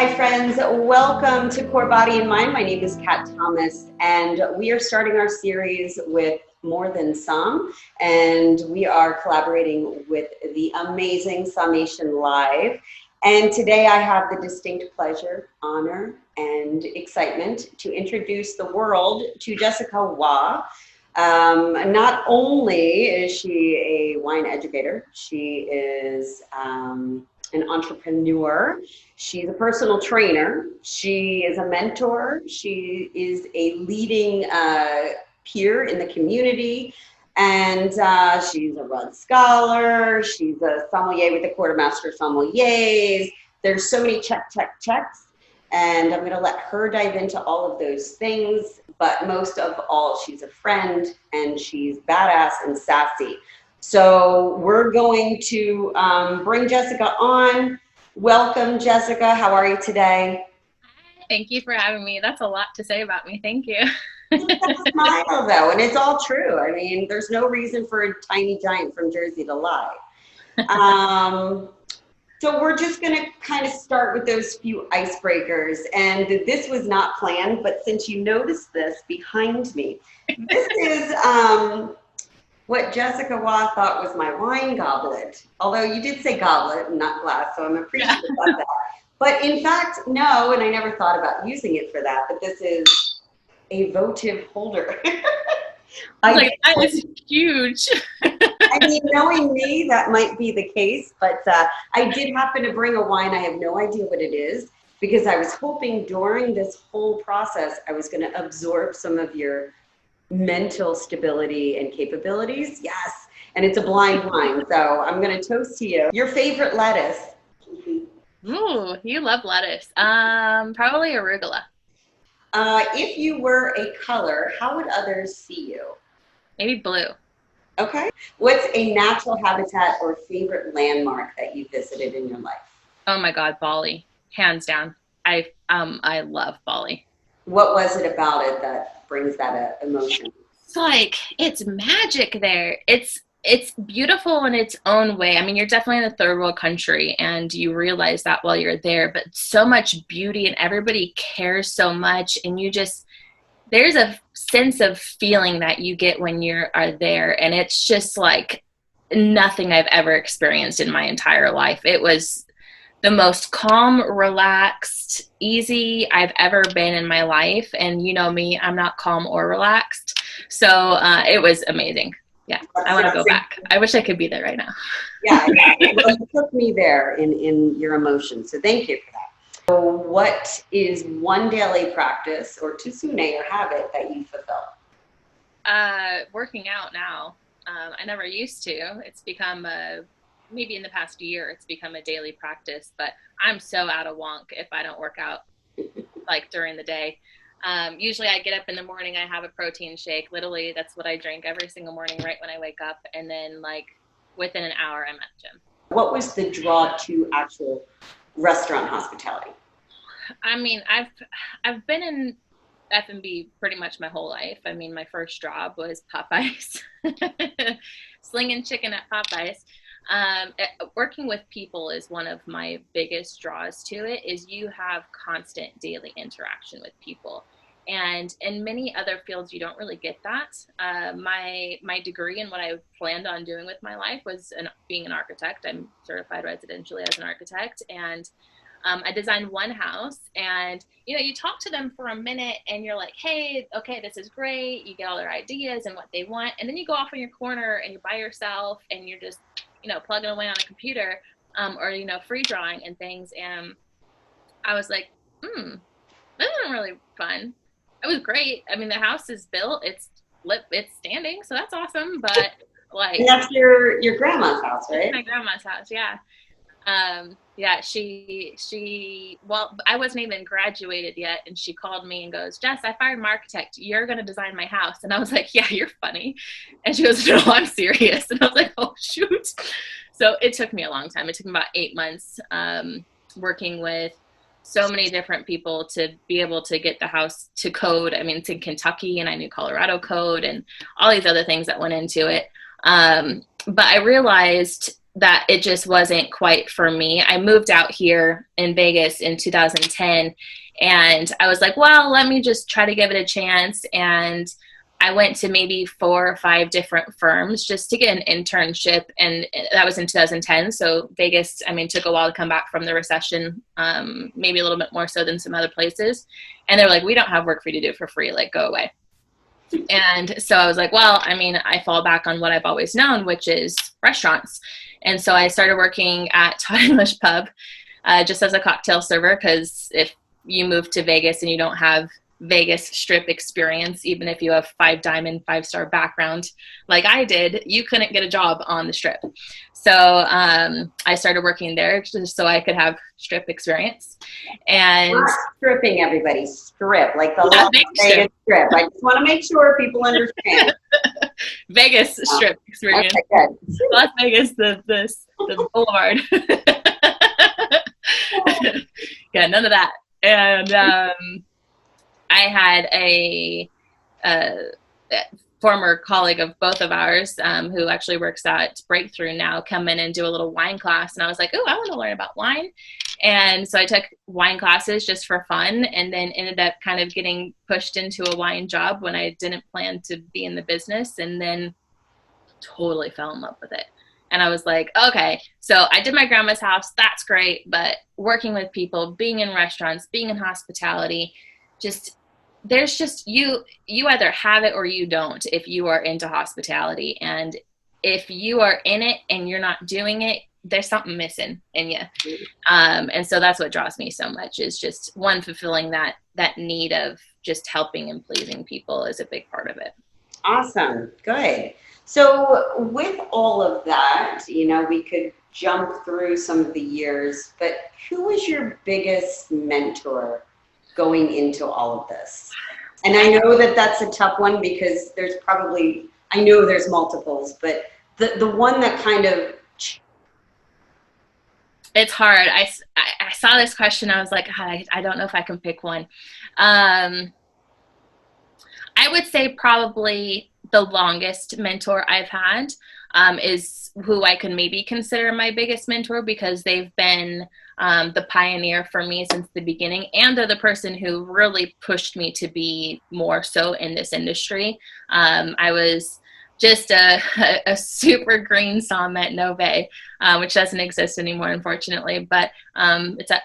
Hi friends, welcome to Core Body and Mind. My name is Kat Thomas and we are starting our series with More Than Somm, and we are collaborating with the amazing Sommation Live. And today I have the distinct pleasure, honor, and excitement to introduce the world to Jessica Waugh. Not only is she a wine educator, she is an entrepreneur. She's a personal trainer. She is a mentor. She is a leading peer in the community. And she's a Rudd Scholar. She's a sommelier with the Quartermaster Sommeliers. There's so many checks. And I'm going to let her dive into all of those things. But most of all, she's a friend and she's badass and sassy. So we're going to bring Jessica on. Welcome, Jessica. How are you today? Thank you for having me. That's a lot to say about me. Thank you. Just smile, though, and it's all true. I mean, there's no reason for a tiny giant from Jersey to lie. So we're just going to kind of start with those few icebreakers. And this was not planned, but since you noticed this behind me, this is what Jessica Waugh thought was my wine goblet. Although you did say goblet and not glass, so I'm appreciative of that. But in fact, no, and I never thought about using it for that, but this is a votive holder. That is huge. I mean, knowing me, that might be the case, but I did happen to bring a wine. I have no idea what it is because I was hoping during this whole process, I was going to absorb some of your mental stability and capabilities. Yes. And it's a blind wine. So I'm going to toast to you. Your favorite lettuce? Ooh, you love lettuce. Probably arugula. If you were a color, how would others see you? Maybe blue. Okay. What's a natural habitat or favorite landmark that you visited in your life? Oh my God, Bali, hands down. I love Bali. What was it about it that brings that emotion? It's magic there. It's beautiful in its own way. I mean, you're definitely in a third world country and you realize that while you're there, but so much beauty and everybody cares so much, and there's a sense of feeling that you get when you are there, and it's just like nothing I've ever experienced in my entire life. It was the most calm, relaxed, easy I've ever been in my life, and you know me, I'm not calm or relaxed, so it was amazing. Yeah, I want to go back. I wish I could be there right now. Yeah. Well, you took me there in your emotions, so thank you for that. So what is one daily practice or tsune or habit that you fulfill? Working out now. I never used to. It's become maybe in the past year, it's become a daily practice, but I'm so out of wonk if I don't work out like during the day. Usually I get up in the morning, I have a protein shake. Literally, that's what I drink every single morning right when I wake up. And then like within an hour, I'm at the gym. What was the draw to actual restaurant hospitality? I mean, I've been in F&B pretty much my whole life. I mean, my first job was Popeyes, slinging chicken at Popeyes. Working with people is one of my biggest draws to it. Is you have constant daily interaction with people, and in many other fields you don't really get that. My degree and what I planned on doing with my life was being an architect. I'm certified residentially as an architect, and I designed one house, and you talk to them for a minute and you're like, hey, okay, this is great. You get all their ideas and what they want, and then you go off in your corner and you're by yourself and you're just plugging away on a computer, or free drawing and things. And I was like, this isn't really fun. It was great. I mean, the house is built, it's standing, so that's awesome. But like, and that's your grandma's house, right? My grandma's house, yeah. Yeah, well, I wasn't even graduated yet, and she called me and goes, Jess, I fired my architect. You're going to design my house. And I was like, yeah, you're funny. And she goes, no, I'm serious. And I was like, oh, shoot. So it took me a long time. It took me about 8 months, working with so many different people to be able to get the house to code. I mean, it's in Kentucky, and I knew Colorado code and all these other things that went into it. But I realized that it just wasn't quite for me. I moved out here in Vegas in 2010, and I was like, well, let me just try to give it a chance. And I went to maybe 4 or 5 different firms just to get an internship. And that was in 2010. So Vegas, I mean, took a while to come back from the recession, maybe a little bit more so than some other places. And they're like, we don't have work for you to do for free. Like, go away. And so I was like, well, I mean, I fall back on what I've always known, which is restaurants. And so I started working at Todd English Pub just as a cocktail server, because if you move to Vegas and you don't have Vegas Strip experience, even if you have 5 diamond, 5-star background like I did, you couldn't get a job on the Strip. So I started working there just so I could have Strip experience. And not stripping, everybody, Strip, like the Las Vegas Strip. I just want to make sure people understand. Vegas Strip experience. Okay, good. Las Vegas, the boulevard. Yeah, none of that. And I had a former colleague of both of ours who actually works at Breakthrough now come in and do a little wine class. And I was like, oh, I want to learn about wine. And so I took wine classes just for fun, and then ended up kind of getting pushed into a wine job when I didn't plan to be in the business, and then totally fell in love with it. And I was like, okay, so I did my grandma's house. That's great. But working with people, being in restaurants, being in hospitality, there's just you either have it or you don't if you are into hospitality. And if you are in it and you're not doing it, there's something missing in you. And so that's what draws me so much, is just one, fulfilling that need of just helping and pleasing people is a big part of it. Awesome. Good. So with all of that, we could jump through some of the years, but who was your biggest mentor going into all of this? And I know that that's a tough one, because I know there's multiples, but the one that kind of... It's hard. I saw this question. I was like, I don't know if I can pick one. I would say probably the longest mentor I've had is who I can maybe consider my biggest mentor, because they've been the pioneer for me since the beginning, and they're the person who really pushed me to be more so in this industry. I was just a super green somm at Nove, which doesn't exist anymore, unfortunately, but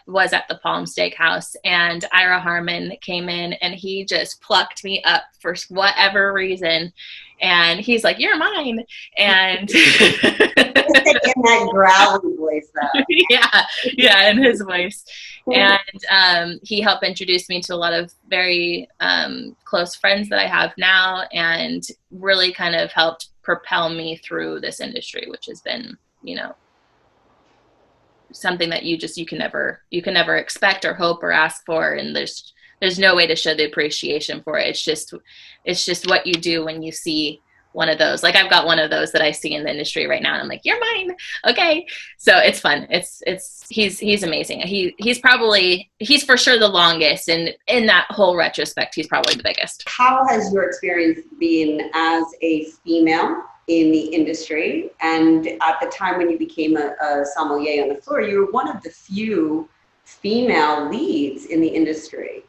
was at the Palm Steakhouse, and Ira Harmon came in and he just plucked me up for whatever reason. And he's like, you're mine. And in that growly voice, though. Yeah, in his voice. And he helped introduce me to a lot of very close friends that I have now, and really kind of helped propel me through this industry, which has been, something that you can never expect or hope or ask for. And there's no way to show the appreciation for it. It's just what you do when you see one of those. Like, I've got one of those that I see in the industry right now, and I'm like, you're mine. Okay. So it's fun. He's amazing. He's for sure the longest. And in that whole retrospect, he's probably the biggest. How has your experience been as a female in the industry? And at the time when you became a sommelier on the floor, you were one of the few female leads in the industry.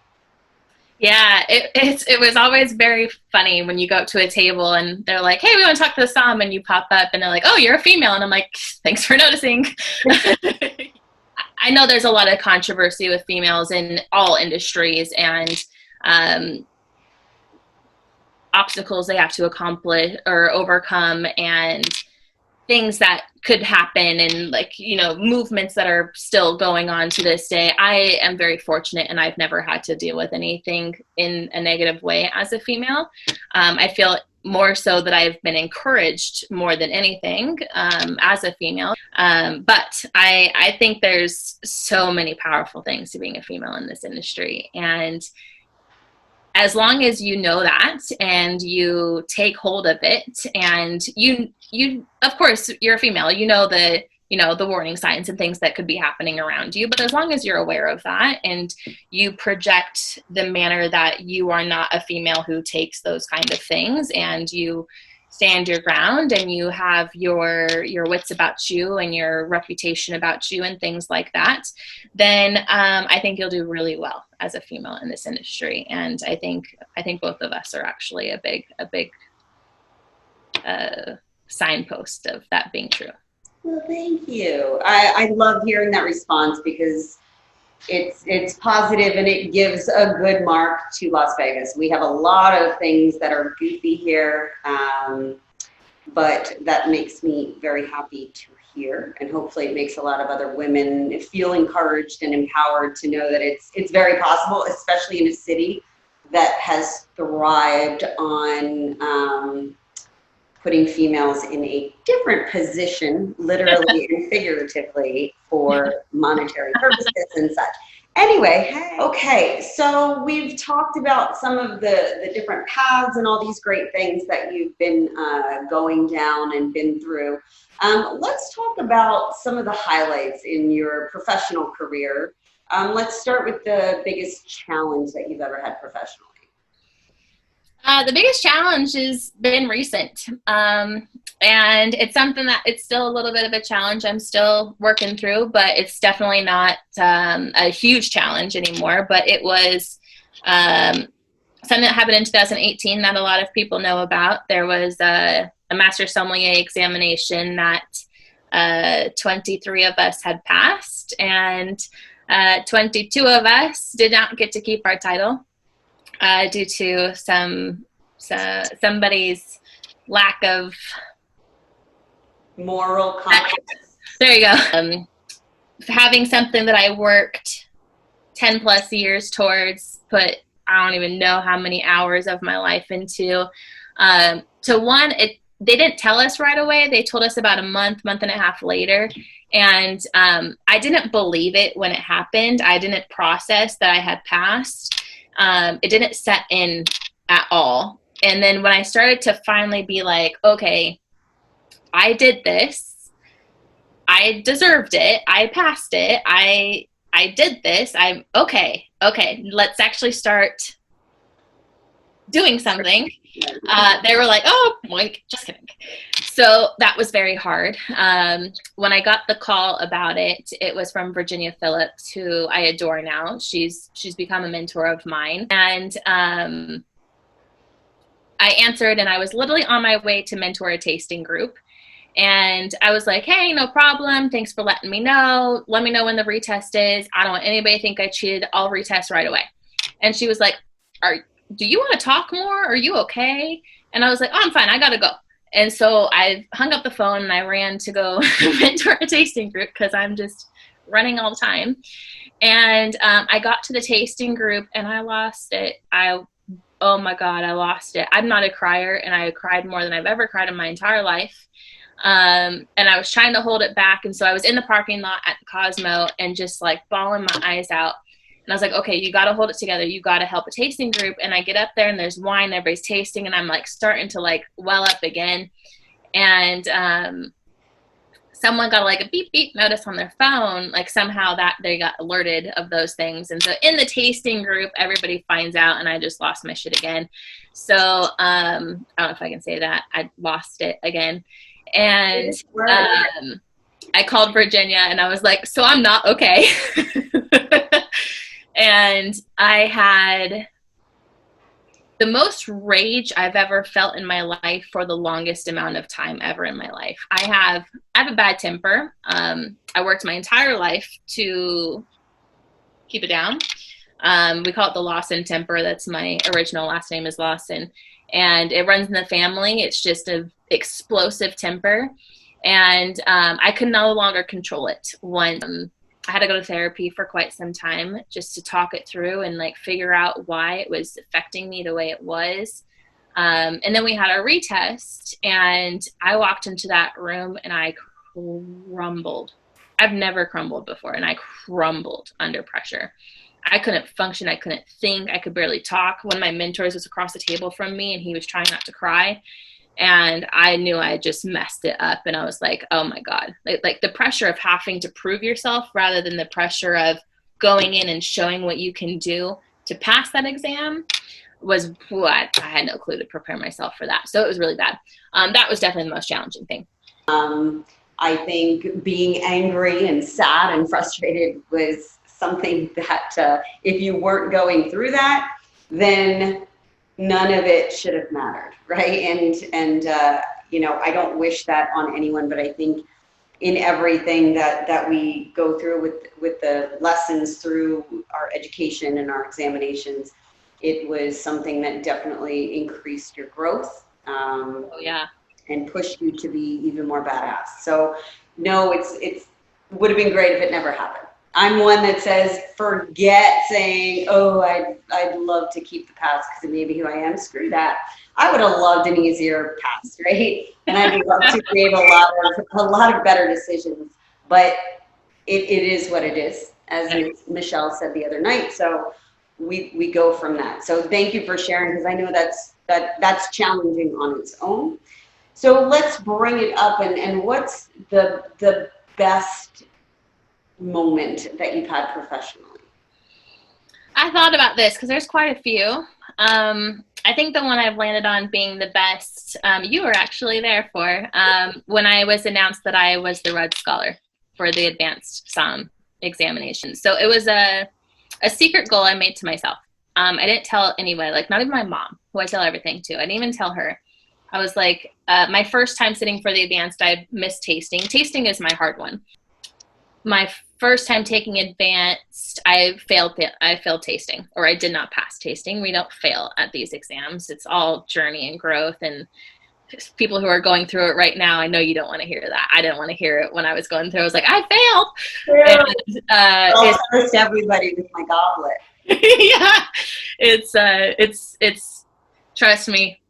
Yeah, it was always very funny when you go up to a table and they're like, hey, we want to talk to the somm, and you pop up and they're like, oh, you're a female. And I'm like, thanks for noticing. I know there's a lot of controversy with females in all industries, and obstacles they have to accomplish or overcome, and things that could happen, and movements that are still going on to this day. I am very fortunate, and I've never had to deal with anything in a negative way as a female. I feel more so that I've been encouraged more than anything as a female. But I think there's so many powerful things to being a female in this industry. And as long as you know that and you take hold of it, and you of course you're a female, the warning signs and things that could be happening around you, but as long as you're aware of that and you project the manner that you are not a female who takes those kind of things, and you stand your ground and you have your wits about you and your reputation about you and things like that, then I think you'll do really well as a female in this industry. And I think both of us are actually a big signpost of that being true. Well, thank you. I love hearing that response because it's positive and it gives a good mark to Las Vegas. We have a lot of things that are goofy here, but that makes me very happy to hear, and hopefully it makes a lot of other women feel encouraged and empowered to know that it's very possible, especially in a city that has thrived on putting females in a different position, literally and figuratively, for monetary purposes and such. Anyway, okay, so we've talked about some of the different paths and all these great things that you've been going down and been through. Let's talk about some of the highlights in your professional career. Let's start with the biggest challenge that you've ever had professionally. The biggest challenge has been recent. And it's something that it's still a little bit of a challenge I'm still working through, but it's definitely not a huge challenge anymore. But it was something that happened in 2018 that a lot of people know about. There was a master sommelier examination that 23 of us had passed, and 22 of us did not get to keep our title. Due to somebody's lack of moral compass. There you go. Having something that I worked 10 plus years towards, put I don't even know how many hours of my life into. They didn't tell us right away. They told us about a month and a half later. And I didn't believe it when it happened. I didn't process that I had passed. It didn't set in at all. And then when I started to finally be like, okay, I did this. I deserved it. I passed it. I did this. I'm okay. Let's actually start doing something. They were like, oh, boink, just kidding. So that was very hard. When I got the call about it, it was from Virginia Phillips, who I adore now. She's become a mentor of mine. And I answered, and I was literally on my way to mentor a tasting group. And I was like, hey, no problem. Thanks for letting me know. Let me know when the retest is. I don't want anybody to think I cheated. I'll retest right away. And she was like, do you want to talk more? Are you okay? And I was like, oh, I'm fine. I got to go. And so I hung up the phone and I ran to go mentor a tasting group because I'm just running all the time. And I got to the tasting group and I lost it. Oh my God, I lost it. I'm not a crier, and I cried more than I've ever cried in my entire life. And I was trying to hold it back. And so I was in the parking lot at Cosmo and just like bawling my eyes out. And I was like, okay, you got to hold it together. You got to help a tasting group. And I get up there and there's wine, everybody's tasting, and I'm like starting to like well up again. And someone got like a beep, beep notice on their phone. Like somehow that they got alerted of those things. And so in the tasting group, everybody finds out, and I just lost my shit again. So I don't know if I can say that. I lost it again. And I called Virginia and I was like, so I'm not okay. And I had the most rage I've ever felt in my life for the longest amount of time ever in my life. I have a bad temper. I worked my entire life to keep it down. We call it the Lawson temper. That's my original last name is Lawson. And it runs in the family. It's just an explosive temper. And I could no longer control it. I had to go to therapy for quite some time just to talk it through and like figure out why it was affecting me the way it was. And then we had a retest, and I walked into that room and I crumbled. I've never crumbled before, and I crumbled under pressure. I couldn't function. I couldn't think. I could barely talk. One of my mentors was across the table from me, and he was trying not to cry. And I knew I had just messed it up. And I was like, oh my God, like the pressure of having to prove yourself rather than the pressure of going in and showing what you can do to pass that exam. was, I had no clue to prepare myself for that. So it was really bad. That was definitely the most challenging thing. I think being angry and sad and frustrated was something that if you weren't going through that, then none of it should have mattered, right? And you know, I don't wish that on anyone, but I think in everything that we go through with the lessons through our education and our examinations, it was something that definitely increased your growth. Oh yeah. And pushed you to be even more badass. So no, it's would have been great if it never happened. I'm one that says forget saying, oh, I'd love to keep the past because it may be who I am. Screw that. I would have loved an easier past, right? And I'd love to create a lot of better decisions. But it is what it is, as Michelle said the other night. So we go from that. So thank you for sharing, because I know that's challenging on its own. So let's bring it up, and what's the best moment that you've had professionally? I thought about this because there's quite a few. I think the one I've landed on being the best, you were actually there for, when I was announced that I was the Red Scholar for the advanced Somm examination. So it was a secret goal I made to myself. I didn't tell anyone, like not even my mom, who I tell everything to. I didn't even tell her. I was like, my first time sitting for the advanced, I missed tasting. Tasting is my hard one. My first time taking advanced, I failed tasting, or I did not pass tasting. We don't fail at these exams. It's all journey and growth, and people who are going through it right now, I know you don't want to hear that. I didn't want to hear it when I was going through. I was like, I failed. Yeah. And, I'll toast everybody with my goblet. Yeah, it's trust me,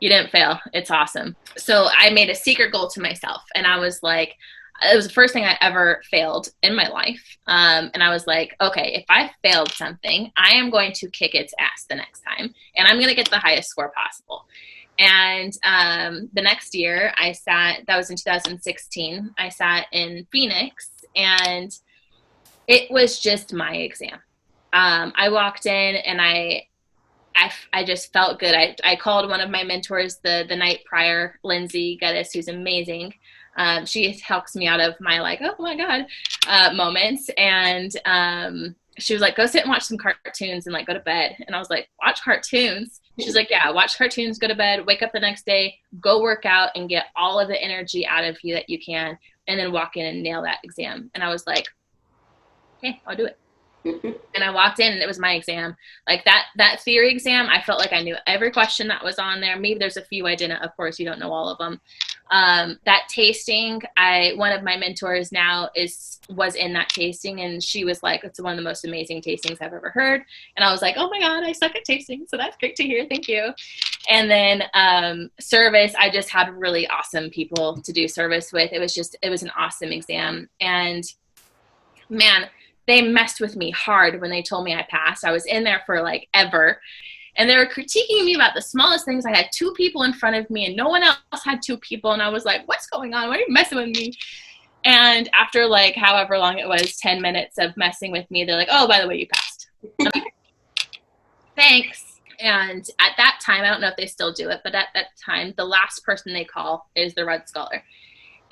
you didn't fail. It's awesome. So I made a secret goal to myself, and I was like, it was the first thing I ever failed in my life. And I was like, okay, if I failed something, I am going to kick its ass the next time, and I'm going to get the highest score possible. And the next year I sat, that was in 2016, I sat in Phoenix, and it was just my exam. I walked in, and I just felt good. I called one of my mentors the night prior, Lindsay Geddes, who's amazing. She helps me out of my like, oh my God, moments. And she was like, go sit and watch some cartoons and like go to bed. And I was like, watch cartoons? She's like, yeah, watch cartoons, go to bed, wake up the next day, go work out and get all of the energy out of you that you can, and then walk in and nail that exam. And I was like, okay, I'll do it. And I walked in, and it was my exam. Like that theory exam, I felt like I knew every question that was on there. Maybe there's a few I didn't. Of course, you don't know all of them. That tasting, one of my mentors now was in that tasting, and she was like, it's one of the most amazing tastings I've ever heard. And I was like, oh my God, I suck at tasting. So that's great to hear. Thank you. And then service, I just had really awesome people to do service with. It was an awesome exam. And man, they messed with me hard when they told me I passed. I was in there for like ever. And they were critiquing me about the smallest things. I had two people in front of me, and no one else had two people. And I was like, what's going on? Why are you messing with me? And after like however long it was, 10 minutes of messing with me, they're like, oh, by the way, you passed. Like, thanks. And at that time, I don't know if they still do it, but at that time, the last person they call is the Red Scholar.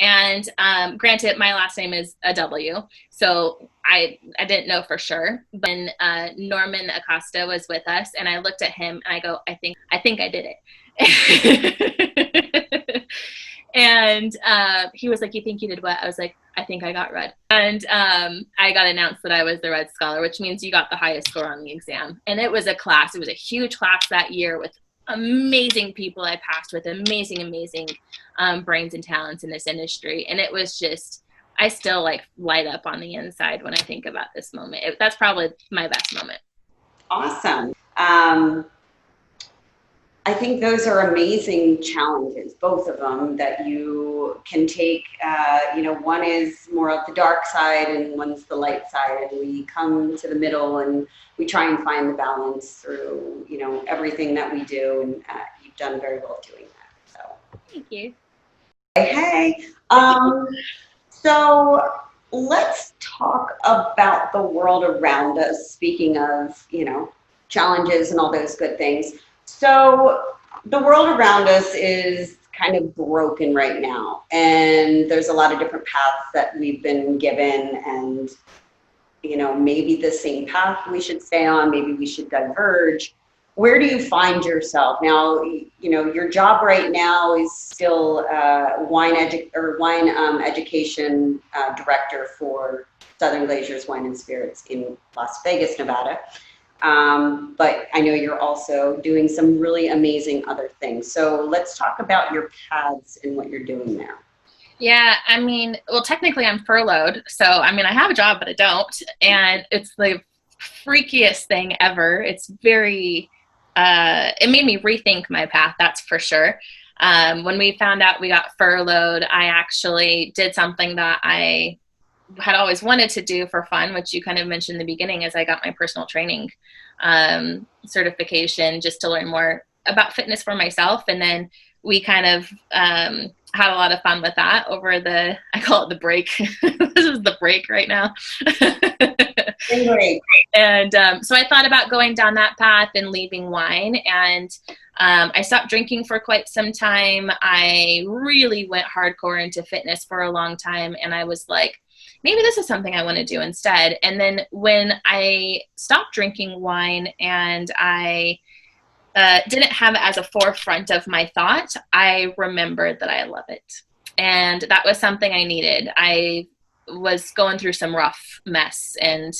And granted, my last name is a W, so I didn't know for sure. But Norman Acosta was with us, and I looked at him and I go, I think I did it. And he was like, you think you did what? I was like, I think I got Red. And I got announced that I was the Red Scholar, which means you got the highest score on the exam. And it was a class. It was a huge class that year with amazing people I passed with, amazing brains and talents in this industry. And it was just, I still like light up on the inside when I think about this moment. That's probably my best moment. Awesome. I think those are amazing challenges, both of them, that you can take. One is more of the dark side and one's the light side, and we come to the middle and we try and find the balance through, everything that we do, and you've done very well doing that. So thank you. Hey. So let's talk about the world around us. Speaking of, challenges and all those good things. So the world around us is kind of broken right now, and there's a lot of different paths that we've been given, and maybe the same path we should stay on, maybe we should diverge. Where do you find yourself now? Your job right now is still wine education director for Southern Glazers Wine and Spirits in Las Vegas, Nevada. But I know you're also doing some really amazing other things. So let's talk about your paths and what you're doing there. Yeah, I mean, well, technically I'm furloughed. So, I mean, I have a job, but I don't. And it's the freakiest thing ever. It's very, it made me rethink my path, that's for sure. When we found out we got furloughed, I actually did something that I had always wanted to do for fun, which you kind of mentioned in the beginning, as I got my personal training certification just to learn more about fitness for myself. And then we kind of had a lot of fun with that over I call it the break. This is the break right now. And so I thought about going down that path and leaving wine. And I stopped drinking for quite some time. I really went hardcore into fitness for a long time. And I was like, maybe this is something I want to do instead. And then when I stopped drinking wine and I didn't have it as a forefront of my thought, I remembered that I love it. And that was something I needed. I was going through some rough mess, and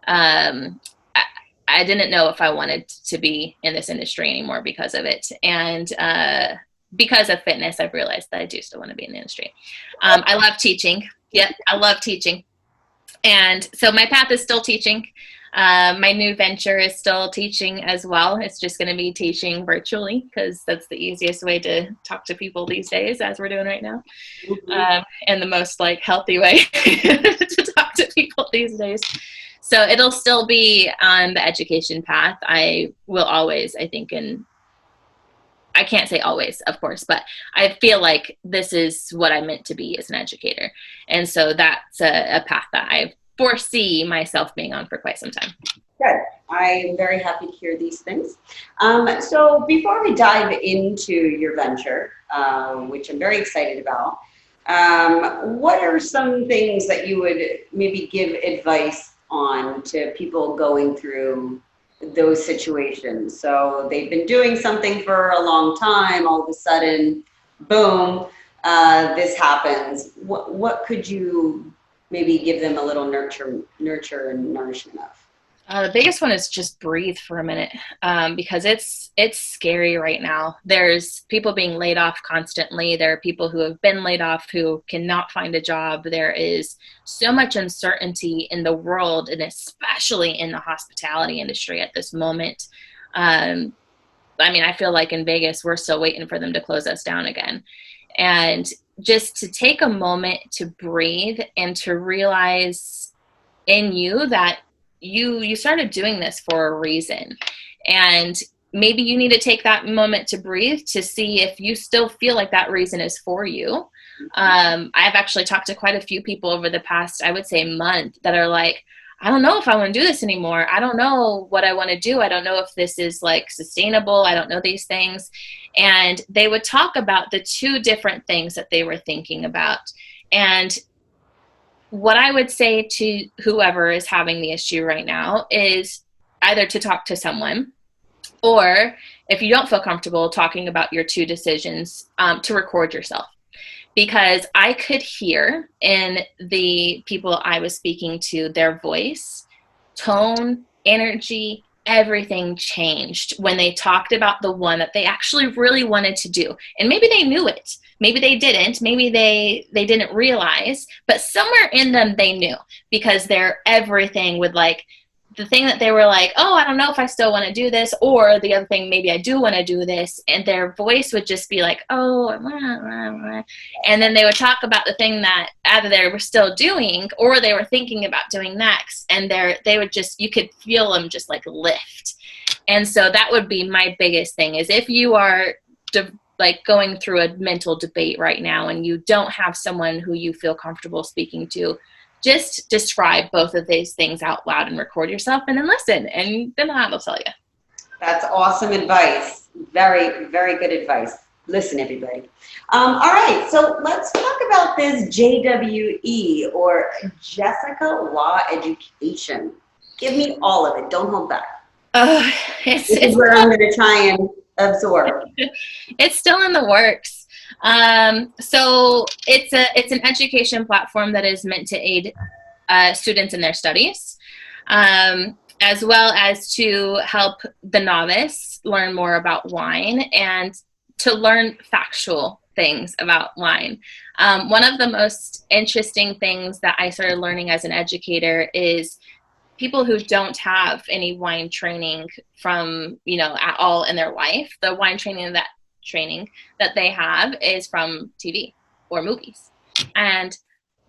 I didn't know if I wanted to be in this industry anymore because of it. And because of fitness, I've realized that I do still want to be in the industry. I love teaching. Yep, I love teaching. And so my path is still teaching. My new venture is still teaching as well. It's just going to be teaching virtually because that's the easiest way to talk to people these days, as we're doing right now. Mm-hmm. And the most healthy way to talk to people these days. So it'll still be on the education path. I will always, I think, I can't say always, of course, but I feel like this is what I meant to be as an educator. And so that's a path that I foresee myself being on for quite some time. Good. I'm very happy to hear these things. So before we dive into your venture, which I'm very excited about, what are some things that you would maybe give advice on to people going through those situations? So they've been doing something for a long time, all of a sudden, boom, this happens. What could you maybe give them a little nurture and nourishment of? The biggest one is just breathe for a minute, because it's scary right now. There's people being laid off constantly. There are people who have been laid off who cannot find a job. There is so much uncertainty in the world, and especially in the hospitality industry at this moment. I mean, I feel like in Vegas, we're still waiting for them to close us down again. And just to take a moment to breathe and to realize in you that you started doing this for a reason. And maybe you need to take that moment to breathe to see if you still feel like that reason is for you. I've actually talked to quite a few people over the past, I would say, month that are like, I don't know if I want to do this anymore. I don't know what I want to do. I don't know if this is sustainable. I don't know these things. And they would talk about the two different things that they were thinking about. And what I would say to whoever is having the issue right now is either to talk to someone, or if you don't feel comfortable talking about your two decisions, to record yourself. Because I could hear in the people I was speaking to, their voice, tone, energy, everything changed when they talked about the one that they actually really wanted to do. And maybe they knew it. Maybe they didn't. Maybe they didn't realize. But somewhere in them, they knew. Because their everything would the thing that they were like, oh, I don't know if I still want to do this, or the other thing, maybe I do want to do this, and their voice would just be like, oh, and then they would talk about the thing that either they were still doing or they were thinking about doing next, and they would just, you could feel them just lift. And so that would be my biggest thing, is if you are going through a mental debate right now and you don't have someone who you feel comfortable speaking to, just describe both of these things out loud and record yourself, and then listen, and then that'll tell you. That's awesome advice. Very, very good advice. Listen, everybody. All right, so let's talk about this JWE, or Jessica Waugh Education. Give me all of it. Don't hold back. Uh, it's This is it's where I'm going to try and absorb. it's still in the works. So it's an education platform that is meant to aid students in their studies, as well as to help the novice learn more about wine and to learn factual things about wine. One of the most interesting things that I started learning as an educator is people who don't have any wine training from, at all in their life. The wine training that they have is from TV or movies. And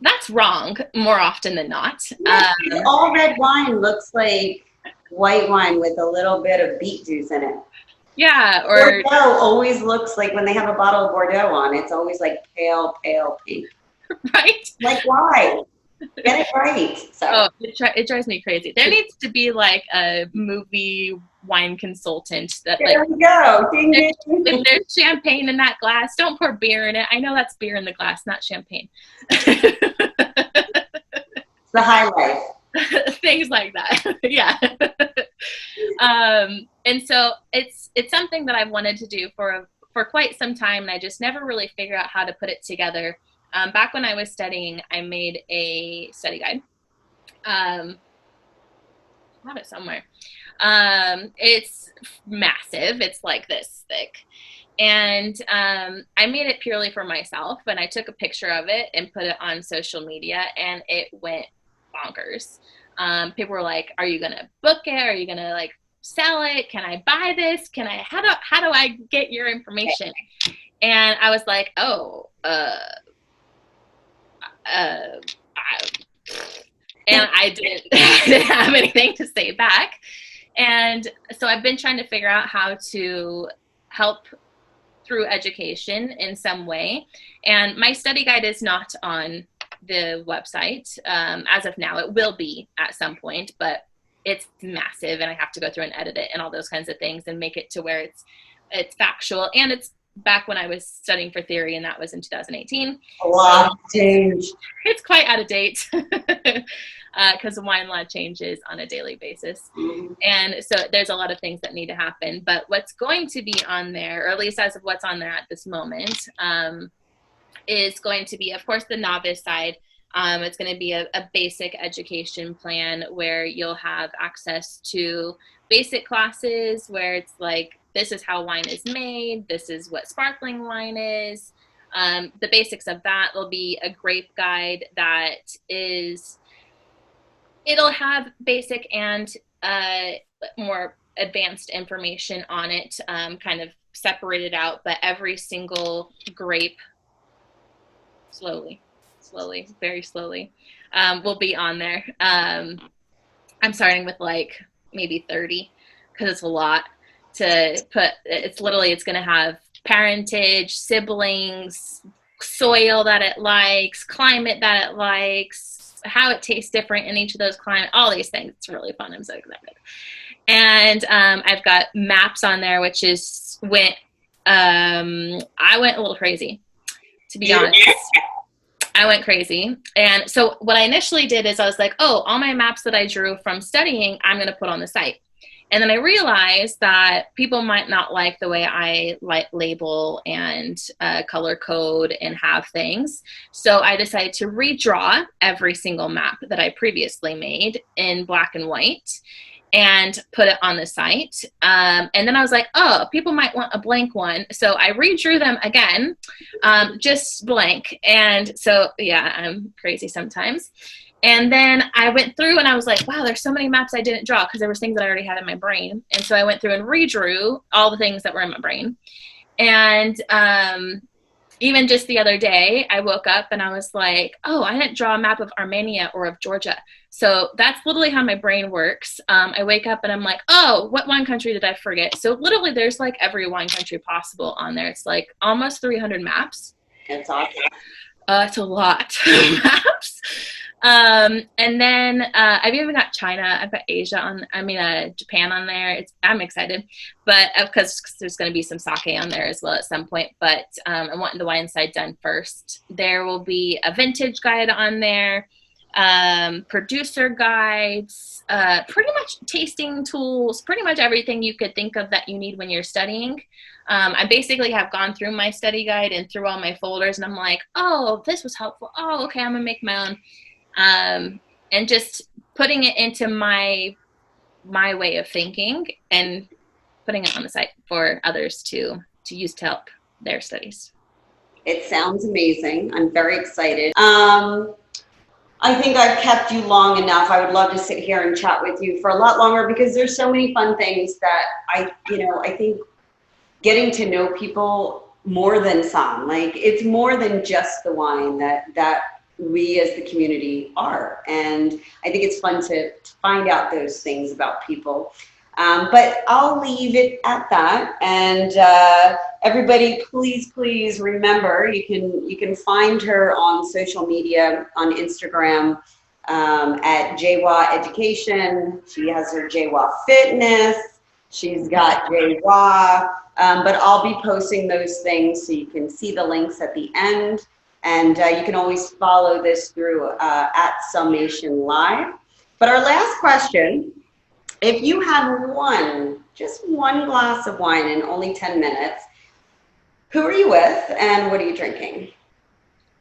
that's wrong more often than not. Yeah, all red wine looks like white wine with a little bit of beet juice in it. Yeah, or Bordeaux always looks like, when they have a bottle of Bordeaux on, it's always like pale, pale pink. right. Like, why? Get it right. Oh, it drives me crazy. There needs to be like a movie wine consultant that there we go. Ding, ding. If there's champagne in that glass, don't pour beer in it. I know that's beer in the glass, not champagne. It's the high life. Things like that. Yeah. And so it's something that I've wanted to do for quite some time, and I just never really figured out how to put it together. Back when I was studying, I made a study guide. I have it somewhere. It's massive. It's like this thick. And I made it purely for myself, and I took a picture of it and put it on social media, and it went bonkers. People were like, are you going to book it? Are you going to like sell it? Can I buy this? How do I get your information? And I was like, and I didn't have anything to say back. And so I've been trying to figure out how to help through education in some way. And my study guide is not on the website as of now. It will be at some point, but it's massive, and I have to go through and edit it and all those kinds of things and make it to where it's factual. And it's back when I was studying for theory, and that was in 2018. A lot changed. It's quite out of date because the wine law changes on a daily basis. Mm-hmm. And so there's a lot of things that need to happen. But what's going to be on there, or at least as of what's on there at this moment, is going to be, of course, the novice side. It's going to be a basic education plan where you'll have access to basic classes where it's like, this is how wine is made. This is what sparkling wine is. The basics of that. There'll be a grape guide that it'll have basic and more advanced information on it, kind of separated out, but every single grape, slowly, very slowly, will be on there. I'm starting with like maybe 30 because it's a lot to put. It's going to have parentage, siblings, soil that it likes, climate that it likes, how it tastes different in each of those climates, all these things. It's really fun. I'm so excited. And I've got maps on there, which is I went a little crazy, to be honest. I went crazy. And so what I initially did is I was like, all my maps that I drew from studying, I'm going to put on the site. And then I realized that people might not like the way I label and color code and have things. So I decided to redraw every single map that I previously made in black and white and put it on the site. And then I was like, people might want a blank one. So I redrew them again, just blank. And so, yeah, I'm crazy sometimes. And then I went through and I was like, wow, there's so many maps I didn't draw because there was things that I already had in my brain. And so I went through and redrew all the things that were in my brain. And even just the other day, I woke up and I was like, I didn't draw a map of Armenia or of Georgia. So that's literally how my brain works. I wake up and I'm like, what wine country did I forget? So literally there's like every wine country possible on there. It's like almost 300 maps. That's awesome. It's a lot of maps. And then I've even got China, I've got Asia on, Japan on there. I'm excited, but because there's going to be some sake on there as well at some point. But I'm wanting the wine side done first. There will be a vintage guide on there, producer guides, pretty much tasting tools, pretty much everything you could think of that you need when you're studying. I basically have gone through my study guide and through all my folders, and I'm like, oh, this was helpful. Oh, okay, I'm gonna make my own. And just putting it into my way of thinking and putting it on the site for others to use to help their studies. It sounds amazing. I'm very excited. I think I've kept you long enough. I would love to sit here and chat with you for a lot longer because there's so many fun things that I think getting to know people more than some, like it's more than just the wine that we as the community are. And I think it's fun to find out those things about people. But I'll leave it at that. And everybody, please remember, you can find her on social media, on Instagram at Waugh Education. She has her Waugh Fitness. She's got Waugh. But I'll be posting those things so you can see the links at the end. And you can always follow this through at Summation Live. But our last question, if you had just one glass of wine in only 10 minutes, who are you with and what are you drinking?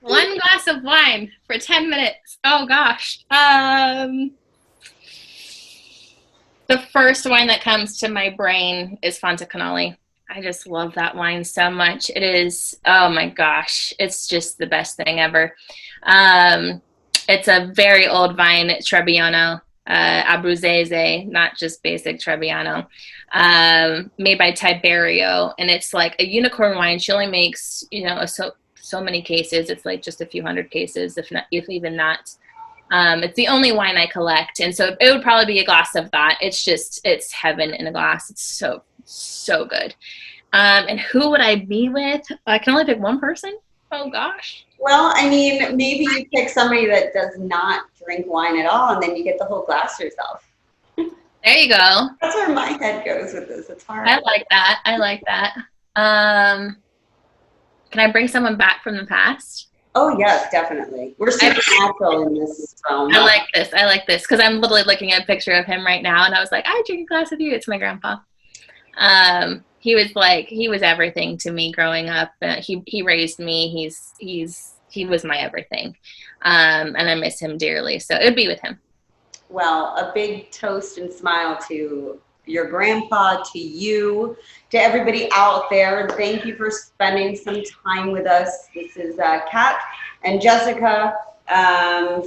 One glass of wine for 10 minutes. Oh gosh. The first wine that comes to my brain is Fontacanali. I just love that wine so much. It is, oh my gosh, it's just the best thing ever. It's a very old vine, Trebbiano, Abruzzese, not just basic Trebbiano, made by Tiberio. And it's like a unicorn wine. She only makes, so many cases. It's like just a few hundred cases, if even not. It's the only wine I collect. And so it would probably be a glass of that. It's heaven in a glass. It's so good. And who would I be with? I can only pick one person. Oh gosh. Well, I mean, maybe you pick somebody that does not drink wine at all, and then you get the whole glass yourself. There you go. That's where my head goes with this. It's hard. I like that. Can I bring someone back from the past? Oh yes, definitely. We're supernatural in this realm. I like this because I'm literally looking at a picture of him right now, and I was like, I drink a glass of you. It's my grandpa. He was everything to me growing up. He raised me. He was my everything. And I miss him dearly. So it'd be with him. Well, a big toast and smile to your grandpa, to you, to everybody out there. Thank you for spending some time with us. This is Kat and Jessica.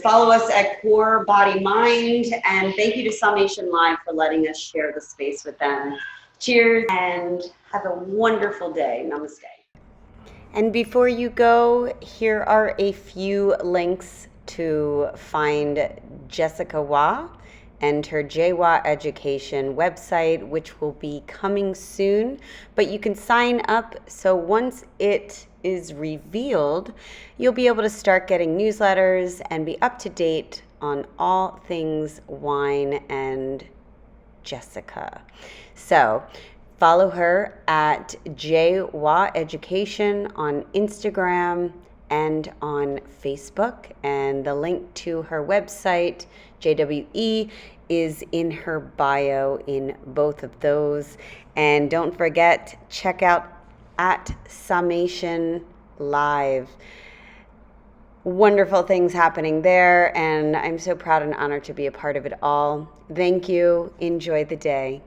Follow us at Core Body Mind. And thank you to Summation Live for letting us share the space with them. Cheers and have a wonderful day. Namaste. And before you go, here are a few links to find Jessica Waugh and her Waugh Education website, which will be coming soon. But you can sign up, so once it is revealed, you'll be able to start getting newsletters and be up to date on all things wine and Jessica. So follow her at Waugh Education on Instagram and on Facebook. And the link to her website, JWE, is in her bio in both of those. And don't forget, check out at Summation Live. Wonderful things happening there, and I'm so proud and honored to be a part of it all. Thank you. Enjoy the day.